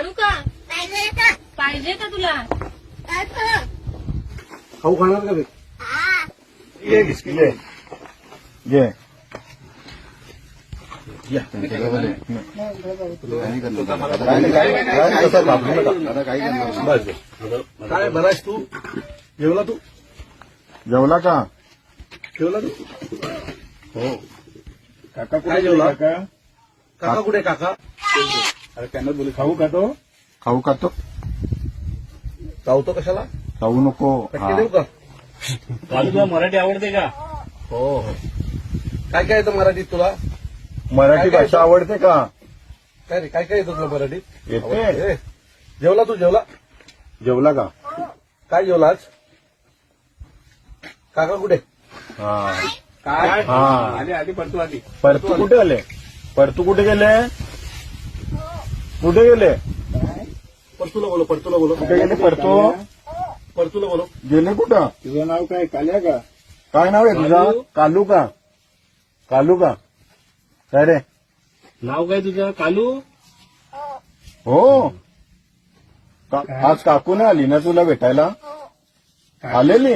काढू का? पाहिजे का तुला? खाऊ खाणार का बे? घे बिस्किट घे घे या. बस काय बरायस तू? जेवला तू? जेवला का? जेवला तू? हो काका काय जेवला? काका कुठे काका? अरे त्यांना बोल खाऊ का तो खाऊ का तो चावतो कशाला? खाऊ नको पटके देऊ का? तुला मराठी आवडते का? हो हो. काय काय येतं मराठीत तुला? मराठी काय भाषा आवडते का? काय रे काय काय येतं तुला मराठीत? येते ए, जेवला तू जेवला? जेवला का? काय जेवला आज? काका कुठे? हा काय? हा आधी पडतो आधी. परतू कुठे आले? परतू कुठे गेले? कुठे गेले? परतूला बोलो परतूला बोलो कुठे गेले परतू? परतूला बोलो. गेले कुठं? तुझं नाव काय? काल्या का? काय नाव आहे तुझं? कालू का? कालू का? काय रे? नाव काय तुझं? कालू? हो आज काकू नाही आली ना तुला भेटायला? आलेली?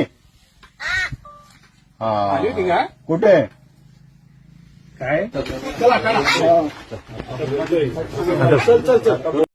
आली होती हा का? कुठे? काय? चल चल चल